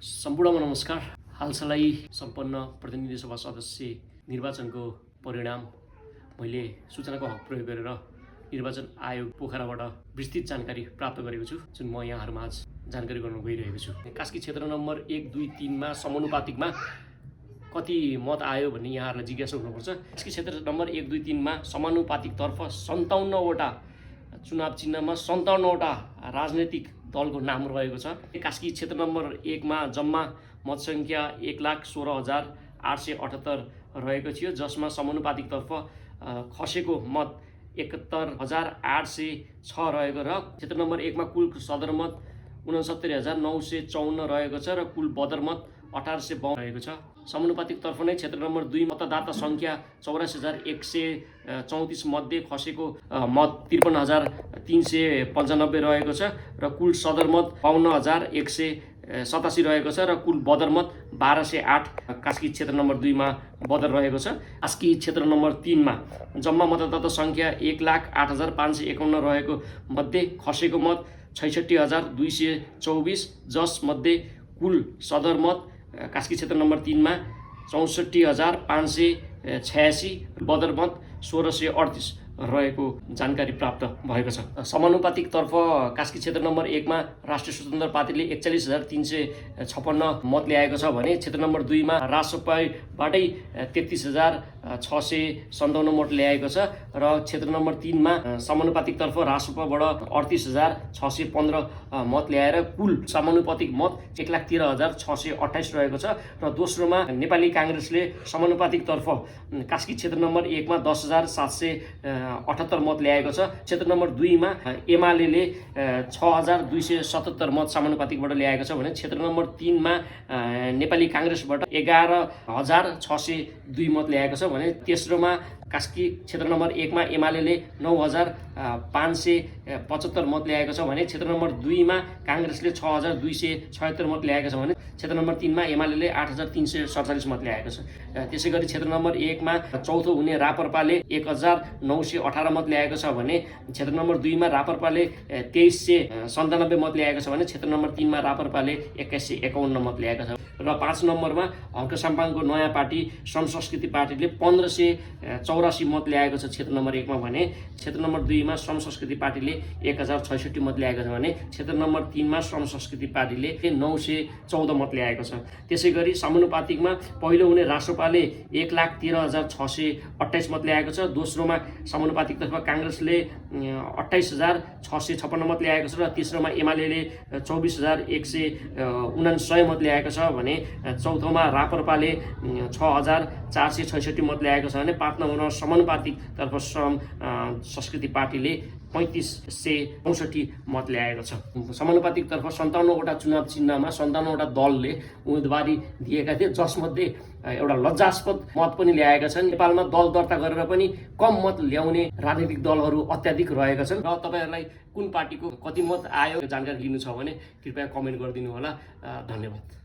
सम्पूर्णमा नमस्कार। हालसालै सम्पन्न प्रतिनिधि सभा सदस्य निर्वाचनको परिणाम मैले सूचनाको हक प्रयोग गरेर निर्वाचन आयोग पोखराबाट विस्तृत जानकारी प्राप्त गरेको छु, जुन म यहाँहरूमा आज जानकारी गर्न गइरहेको छु। कास्की क्षेत्र नम्बर 1, 2, 3 मा समानुपातिकमा कति मत आयो भन्ने यहाँहरूलाई जिज्ञासा हुनुपर्छ। कास्की क्षेत्र नम्बर 1, 2, 3 मा समानुपातिकतर्फ 57वटा चुनाव चिन्हमा 57वटा राजनैतिक दलको नाम रहेको छ। कास्की क्षेत्र नम्बर 1 मा जम्मा मतसङ्ख्या 1,16,878 रहेको थियो, जसमा समानुपातिकतर्फ खसेको मत 71,806 रहेको र क्षेत्र नम्बर 1 मा कुल सदरमत 69,954 रहेको छ र कुल बदरमत 1852 रहेको छ। समानुपातिकतर्फ नै क्षेत्र नम्बर 2 मतदाता सङ्ख्या 84,134 मध्ये खसेको मत 53,395 रहेको छ र कुल सदरमत 52,187 रहेको छ र कुल बदरमत 1,208 कास्की क्षेत्र नम्बर 2 मा बदर रहेको छ। कास्की क्षेत्र नम्बर 3 मा जम्मा मतदाता सङ्ख्या 1,08,551 रहेको मध्ये खसेको मत 66,224, जसमध्ये कुल सदरमत कास्की क्षेत्र नम्बर 3 मा 64,586, बदरमत 1,638 रहेको जानकारी प्राप्त भएको छ। समानुपातिकतर्फ कास्की क्षेत्र नम्बर 1 मा राष्ट्रिय स्वतन्त्र पार्टीले 41,356 मत ल्याएको छ भने क्षेत्र नम्बर 2 मा रासपाबाटै 33,657 मत ल्याएको छ र क्षेत्र नम्बर 3 मा समानुपातिकतर्फ रासपाबाट 38,615 मत ल्याएर कुल समानुपातिक मत 1,13,628 रहेको छ र दोस्रोमा नेपाली काङ्ग्रेसले समानुपातिकतर्फ कास्की क्षेत्र नम्बर 1 मा 10,778 मत ल्याएको छ। क्षेत्र नम्बर 2 मा एमाले 6,277 मत समानुपातिकबाट ल्याएको छ भने क्षेत्र नम्बर 3 मा नेपाली काङ्ग्रेसबाट 11,602 मत ल्याएको छ भने तेस्रोमा कास्की क्षेत्र नम्बर 1 मा एमाले 9,575 मत ल्याएको छ भने क्षेत्र नम्बर 2 मा काङ्ग्रेसले 6,276 मत ल्याएको छ भने क्षेत्र नम्बर 3 मा एमाले 8,347 मत ल्याएको छ। त्यसै गरी क्षेत्र नम्बर 1 मा चौथो हुने रापरपाले 1,918 मत ल्याएको छ भने क्षेत्र नम्बर 2 मा रापरपाले 2,397 मत ल्याएको छ भने क्षेत्र नम्बर 3 मा रापरपाले 2,151 मत ल्याएको छ र 5 नम्बरमा हल्का साम्पाङको नयाँ पार्टी श्रम संस्कृति पार्टीले 1,584 मत ल्याएको छ क्षेत्र नम्बर 1 मा भने क्षेत्र नम्बर 2 मा श्रम संस्कृति पार्टीले 1,066 मत ल्याएको छ भने क्षेत्र नम्बर 3 मा श्रम संस्कृति पार्टीले 914 मत ल्याएको छ। त्यसै गरी समानुपातिकमा पहिलो हुने राष्ट्रपाले 1,13,628 मत ल्याएको छ, दोस्रोमा समानुपातिकतर्फ काङ्ग्रेसले 28,656 मत ल्याएको छ र तेस्रोमा एमाले 24,199 मत ल्याएको छ भने चौथोमा रापरपाले 6,466 मत ल्याएको छ भने 5 नम्बरमा समानुपातिकतर्फ श्रम संस्कृति पार्टीले 3,564 मत ल्याएको छ। समानुपातिकतर्फ 57वटा चुनाव चिन्हमा 57वटा दलले उम्मेदवारी दिएका थिए, जसमध्ये एउटा लज्जास्पद मत पनि ल्याएका छन्। नेपालमा दल दर्ता गरेर पनि कम मत ल्याउने राजनीतिक दलहरू अत्याधिक रहेका छन् र तपाईहरूलाई कुन पार्टीको कति मत आयो जानकारी लिनु छ भने कृपया कमेन्ट गरिदिनु होला। धन्यवाद।